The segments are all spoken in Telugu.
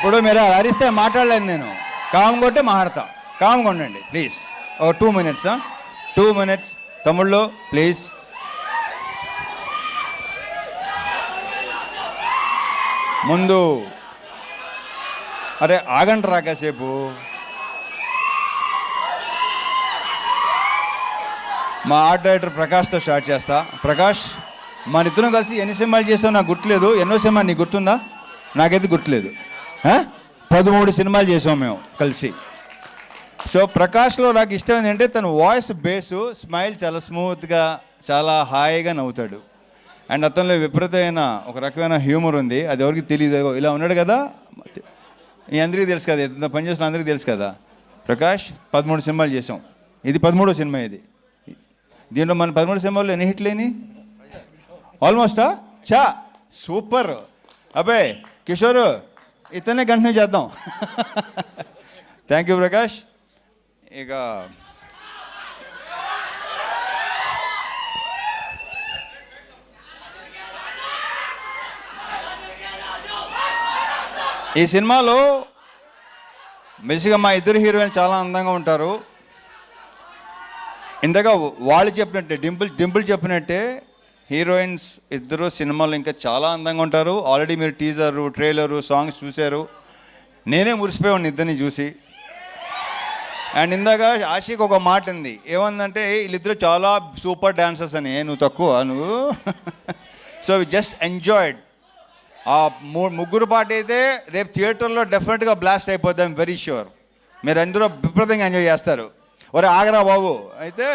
ఇప్పుడు మీరు అరిస్తే మాట్లాడలేను నేను. కామ్గా ఉంటే మాట్లాడతా. కామ్గా ఉండండి ప్లీజ్. ఓ 2 minutes. 2 minutes తమ్ముళ్ళు ప్లీజ్. ముందు అరే ఆగండి రా కాసేపు. మా ఆర్ట్ డైరెక్టర్ ప్రకాష్తో స్టార్ట్ చేస్తా. ప్రకాష్, మన ఇద్దరం కలిసి ఎన్ని సినిమాలు చేసావు నాకు గుర్తులేదు. ఎన్నో సినిమా నీకు గుర్తుందా? నాకైతే గుర్తులేదు. 13 సినిమాలు చేసాం మేము కలిసి. సో ప్రకాష్లో నాకు ఇష్టం ఏంటంటే తన వాయిస్ బేసు, స్మైల్ చాలా స్మూత్గా, చాలా హాయిగా నవ్వుతాడు. అండ్ అతనిలో విపరీతమైన ఒక రకమైన హ్యూమర్ ఉంది. అది ఎవరికి తెలియదు. ఇలా ఉన్నాడు కదా, ఈ అందరికీ తెలుసు కదా, ఎంత పనిచేసిన అందరికీ తెలుసు కదా. ప్రకాష్ 13 సినిమాలు చేసాం. ఇది 13వ సినిమా. దీంట్లో మన 13 సినిమాల్లో ఎన్ని హిట్లేని? ఆల్మోస్టా? సూపర్. అబ్బాయి కిషోర్, ఇతనే కంటిన్యూ చేద్దాం. Thank you Prakash. ఇక ఈ సినిమాలో బేసిక్గా మా ఇద్దరు హీరోయిన్ చాలా అందంగా ఉంటారు. ఇంతగా వాళ్ళు చెప్పినట్టే, డింపుల్ చెప్పినట్టే హీరోయిన్స్ ఇద్దరు సినిమాలో ఇంకా చాలా అందంగా ఉంటారు. ఆల్రెడీ మీరు టీజరు, ట్రైలరు, సాంగ్స్ చూశారు. నేనే మురిసిపోయాను ఇద్దరిని చూసి. అండ్ ఇందాక ఆషిక్ ఒక మాట ఉంది, ఏమందంటే వీళ్ళిద్దరు చాలా సూపర్ డాన్సర్స్ అని. నువ్వు తక్కువ నువ్వు. So we just enjoyed. ఆ ముగ్గురు పాట అయితే రేపు థియేటర్లో డెఫినెట్గా బ్లాస్ట్ అయిపోద్దాం, వెరీ ష్యూర్. మీరు అందరూ విపరీతంగా ఎంజాయ్ చేస్తారు. ఒరే ఆగరా బాబు. అయితే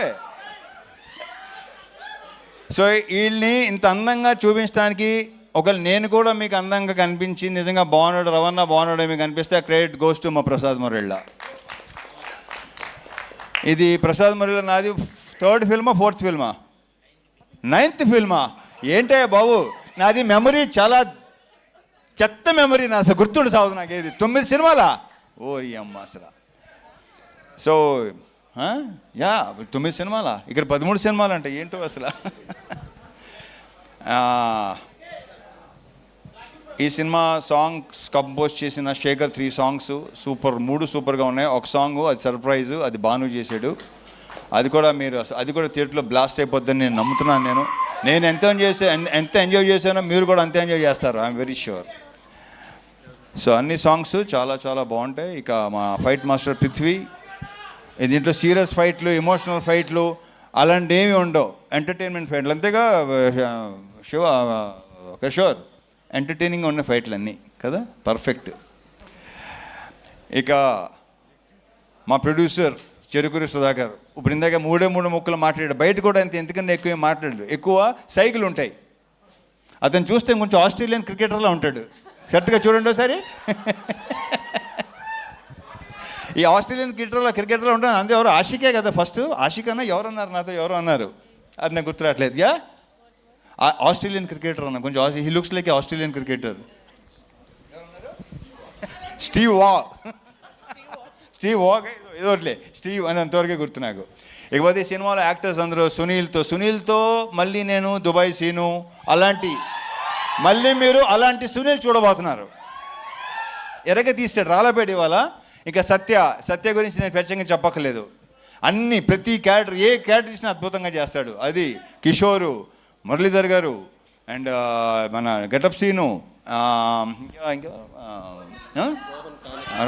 సో వీళ్ళని ఇంత అందంగా చూపించడానికి ఒకవేళ నేను కూడా మీకు అందంగా కనిపించి నిజంగా బాగున్నాడు, రవణ బాగున్నాడు మీకు అనిపిస్తే ఆ క్రెడిట్ గోస్ టు మా ప్రసాద్ మురళి. ఇది ప్రసాద్ మురళి నాది 3rd ఫిల్మా 4th ఫిల్మా 9th ఫిల్మా ఏంటే బాబు. నాది మెమరీ చాలా చెత్త మెమరీ. నా అసలు గుర్తుండి సాగుదు నాకు. ఏది 9 సినిమాలా? ఓరి అమ్మ అసలు. సో 9 సినిమాలా? ఇక్కడ 13 సినిమాలు అంటే ఏంటో అసలు. ఈ సినిమా సాంగ్స్ కంపోజ్ చేసిన శేఖర్ 3 సాంగ్స్ సూపర్, 3 సూపర్గా ఉన్నాయి. ఒక సాంగ్ అది సర్ప్రైజు, అది భాను చేశాడు. అది కూడా థియేటర్లో బ్లాస్ట్ అయిపోద్దని నేను నమ్ముతున్నాను. నేను ఎంత ఎంజాయ్ చేశానో మీరు కూడా అంతే ఎంజాయ్ చేస్తారు, ఐఎమ్ వెరీ ష్యూర్. సో అన్ని సాంగ్స్ చాలా చాలా బాగుంటాయి. ఇక మా ఫైట్ మాస్టర్ పృథ్వీ, దీంట్లో సీరియస్ ఫైట్లు, ఎమోషనల్ ఫైట్లు అలాంటివి ఏమి ఉండవు, ఎంటర్టైన్మెంట్ ఫైట్లు అంతేగా. కిషోర్ ఎంటర్టైనింగ్గా ఉన్న ఫైట్లు అన్నీ కదా, పర్ఫెక్ట్. ఇక మా ప్రొడ్యూసర్ చెరుకూరి సుధాకర్ ఇప్పుడు ఇందాక 3 ముక్కలు మాట్లాడాడు. బయట కూడా ఎందుకన్నా ఎక్కువ మాట్లాడాడు. ఎక్కువ సైకిల్ ఉంటాయి. అతను చూస్తే కొంచెం ఆస్ట్రేలియన్ క్రికెటర్లా ఉంటాడు. కరెక్ట్గా చూడండి ఒకసారి. ఈ ఆస్ట్రేలియన్ క్రికెటర్లో ఉంటాను. అంతే ఎవరు? ఆషికే కదా ఫస్ట్. ఆషిక్ అన్న ఎవరన్నారు నాతో, ఎవరు అన్నారు, అది నాకు గుర్తురాట్లేదు. ఆస్ట్రేలియన్ క్రికెటర్ అన్న, కొంచెం he looks like Australian cricketer. Steve Waugh ఏదోట్లే, స్టీవ్ అని అంతవరకే గుర్తు నాకు. ఇకపోతే ఈ సినిమాలో యాక్టర్స్ అందరూ సునీల్తో మళ్ళీ నేను దుబాయ్ సీను అలాంటి, మళ్ళీ మీరు అలాంటి సునీల్ చూడబోతున్నారు. ఎరగ తీస్తాడు రాళ్ళపేట ఇవాళ. ఇంకా సత్య గురించి నేను ప్రత్యేకంగా చెప్పక్కర్లేదు. ప్రతి క్యారెక్టర్, ఏ క్యారెక్టర్ ఇచ్చినా అద్భుతంగా చేస్తాడు. అది కిషోరు, మురళీధర్ గారు అండ్ మన గెటప్ సీను,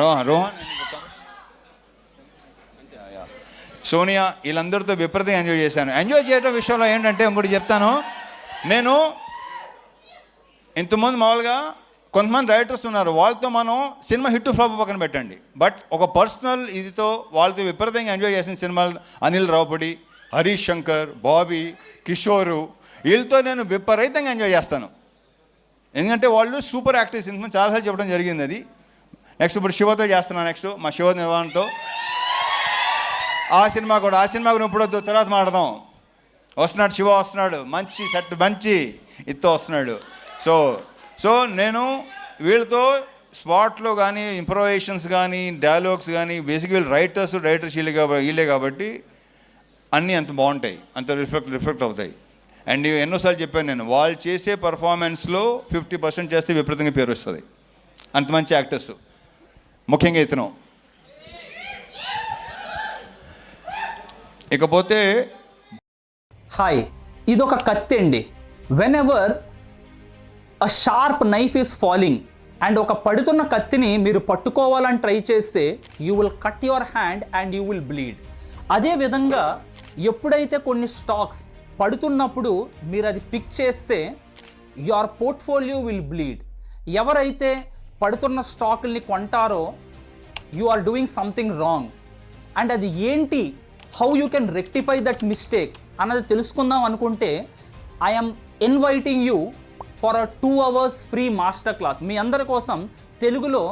రోహన్, సోనియా, వీళ్ళందరితో విపరీతంగా ఎంజాయ్ చేశాను. ఎంజాయ్ చేయడం విషయంలో ఏంటంటే ఇంకోటి చెప్తాను. నేను ఇంతకుముందు మామూలుగా కొంతమంది డైరెక్టర్స్ ఉన్నారు, వాళ్ళతో మనం సినిమా హిట్ ఫ్లాప్ పక్కన పెట్టండి, బట్ ఒక పర్సనల్ ఇదితో వాళ్ళతో విపరీతంగా ఎంజాయ్ చేసిన సినిమాలు అనిల్ రావుపూడి, హరీష్ శంకర్, బాబీ, కిషోరు, వీళ్ళతో నేను విపరీతంగా ఎంజాయ్ చేస్తాను. ఎందుకంటే వాళ్ళు సూపర్ యాక్టర్స్. ఇంతకుముందు చాలాసార్లు చెప్పడం జరిగింది అది. నెక్స్ట్ ఇప్పుడు శివతో చేస్తున్నాను. నెక్స్ట్ మా శివ నిర్వహణతో ఆ సినిమా కూడా ఇప్పుడు తర్వాత మాట్లాడదాం. వస్తున్నాడు శివ, వస్తున్నాడు మంచి సెట్, మంచి ఇత్తో వస్తున్నాడు. సో నేను వీళ్ళతో స్పాట్లో కానీ ఇంప్రొవైజేషన్స్ కానీ డైలాగ్స్ కానీ బేసిక్ వీళ్ళు రైటర్స్ వీళ్ళే కాబట్టి అన్నీ అంత బాగుంటాయి, అంత రిఫ్లెక్ట్ అవుతాయి. అండ్ ఎన్నోసార్లు చెప్పాను నేను, వాళ్ళు చేసే పర్ఫార్మెన్స్లో 50% చేస్తే విపరీతంగా పేరు వస్తుంది. అంత మంచి యాక్టర్స్. ముఖ్యంగా ఇతను. ఇకపోతే హాయ్, ఇదొక కత్తి అండి. When ever a sharp knife is falling and ఒక పడుతున్న కత్తిని మీరు పట్టుకోవాలని ట్రై చేస్తే you will cut your hand and you will bleed. అదేవిధంగా ఎప్పుడైతే కొన్ని స్టాక్స్ పడుతున్నప్పుడు మీరు అది పిక్ చేస్తే యువర్ పోర్ట్ఫోలియో విల్ బ్లీడ్. ఎవరైతే పడుతున్న స్టాకుల్ని కొంటారో you are doing something wrong. And అది ఏంటి, how you can rectify that mistake అన్నది తెలుసుకుందాం అనుకుంటే I'm inviting you for a 2 hours free master class. మీ అందరి కోసం తెలుగులో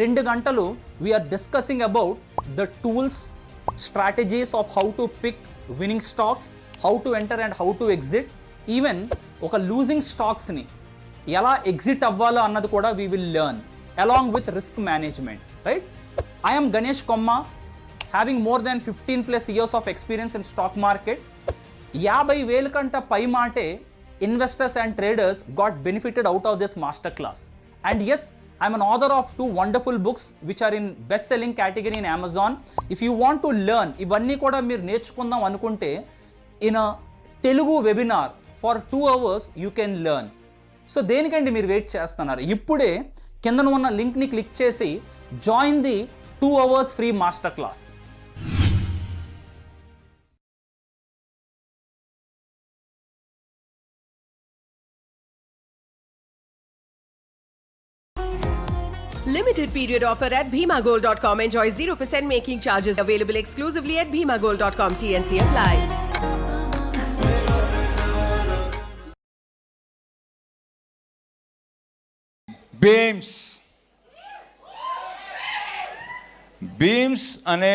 2 గంటలు we're discussing about the tools, strategies of how to pick winning stocks, how to enter and how to exit. Even ఒక లూజింగ్ స్టాక్స్ని ఎలా ఎగ్జిట్ అవ్వాలో అన్నది కూడా we will learn along with risk management, right? I'm Ganesh comma, having more than 15+ years of experience in stock market. 50,000 కంటే పై మాటే investors and traders got benefited out of this masterclass. And yes, I'm an author of 2 wonderful books which are in best-selling category in Amazon. If you want to learn, ఇవన్నీ కూడా మీరు నేర్చుకుందాం అనుకుంటే in a Telugu webinar for 2 hours you can learn. So దేనికండి మీరు వెయిట్ చేస్తున్నారు? ఇప్పుడే కిందన ఉన్న లింక్ని క్లిక్ చేసి join the 2 hours free master class. Limited period offer at bhimagold.com. Enjoy 0% making charges. Available exclusively at bhimagold.com. TNC apply. బీమ్స్ అనే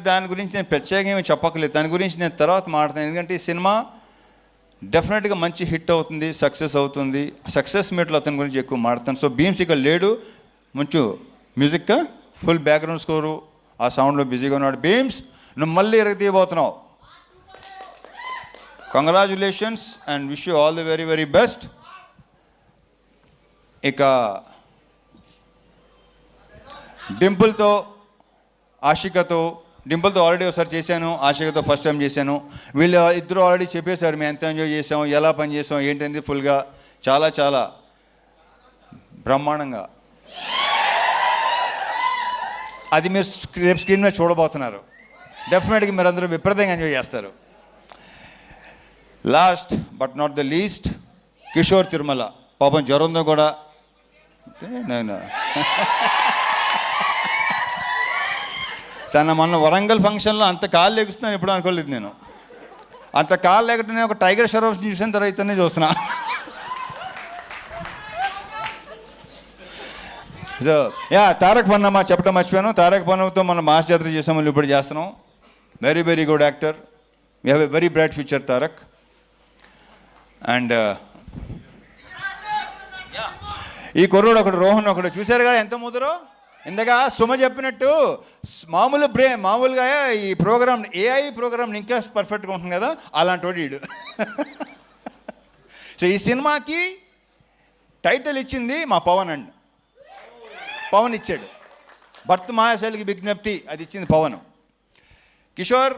దాని గురించి నేను ప్రత్యేకంగా చెప్పక్కర్లేదు. దాని గురించి నేను తర్వాత మాట్లాడతాను. ఎందుకంటే ఈ సినిమా డెఫినెట్గా మంచి హిట్ అవుతుంది, సక్సెస్ అవుతుంది. సక్సెస్ మీట్లో అతని గురించి ఎక్కువ మాట్లాడతాను. సో బీమ్స్ ఇక్కడ లేడు, మంచి మ్యూజిక్, ఫుల్ బ్యాక్గ్రౌండ్ స్కోరు, ఆ సౌండ్లో బిజీగా ఉన్నాడు. బీమ్స్, నువ్వు మళ్ళీ ఎరగతీయబోతున్నావు. Congratulations and wish you all the very very best. ఇక డింపుల్తో, ఆషికతో, డింపుల్తో ఆల్రెడీ ఒకసారి చేశాను, ఆషికతో ఫస్ట్ టైం చేశాను. వీళ్ళు ఇద్దరు ఆల్రెడీ చెప్పేశారు మేము ఎంత ఎంజాయ్ చేసాం, ఎలా పని చేసాం ఏంటంటే ఫుల్గా చాలా చాలా బ్రహ్మాండంగా. అది మీరు రేపు స్క్రీన్ మీద చూడబోతున్నారు. డెఫినెట్గా మీరు అందరూ విపరీతంగా ఎంజాయ్ చేస్తారు. Last but not the least, Kishore Tirumala. పాపం జ్వరంతో కూడా నేను తన మొన్న వరంగల్ ఫంక్షన్లో అంత కాళ్ళు లెగుస్తున్నాను ఎప్పుడు అనుకోలేదు నేను. అంత కాళ్ళు లేకపోతే నేను ఒక టైగర్ షరఫ్ చూసిన తర్వాత ఇతనే చూస్తున్నా. సో తారక్ పన్నమ్మ చెప్పడం మర్చిపోయాను. తారక్ పన్నమ్మతో మనం మాస్ జాతర చేసాము, ఇప్పుడు చేస్తున్నాం. Very very good actor. We have a very bright future Tarak. And ఈ కుర్రోడు ఒకడు, రోహన్ ఒకడు చూశారు కదా ఎంత ముదరో. ఇందాక సుమ చెప్పినట్టు మామూలుగా ఈ ప్రోగ్రామ్, ఏఐ ప్రోగ్రామ్ ఇంకా పర్ఫెక్ట్గా ఉంటుంది కదా, అలాంటి వాడు వీడు. సో ఈ సినిమాకి టైటిల్ ఇచ్చింది మా పవన్ అండి. పవన్ ఇచ్చాడు. భర్త మహాశైలికి విజ్ఞప్తి, అది ఇచ్చింది పవన్. కిషోర్,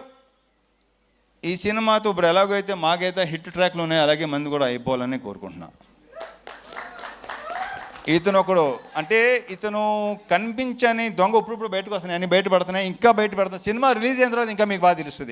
ఈ సినిమాతో ఇప్పుడు ఎలాగో అయితే మాకైతే హిట్ ట్రాక్లు ఉన్నాయి, అలాగే మంది కూడా అయిపోవాలని కోరుకుంటున్నా. ఇతను ఒకడు, అంటే ఇతను కనిపించని దొంగ ఇప్పుడు బయటకు వస్తున్నాయి, అన్ని బయటపడుతున్నాయి, ఇంకా బయటపడుతున్నాయి. సినిమా రిలీజ్ అయిన తర్వాత ఇంకా మీకు బాగా తెలుస్తుంది.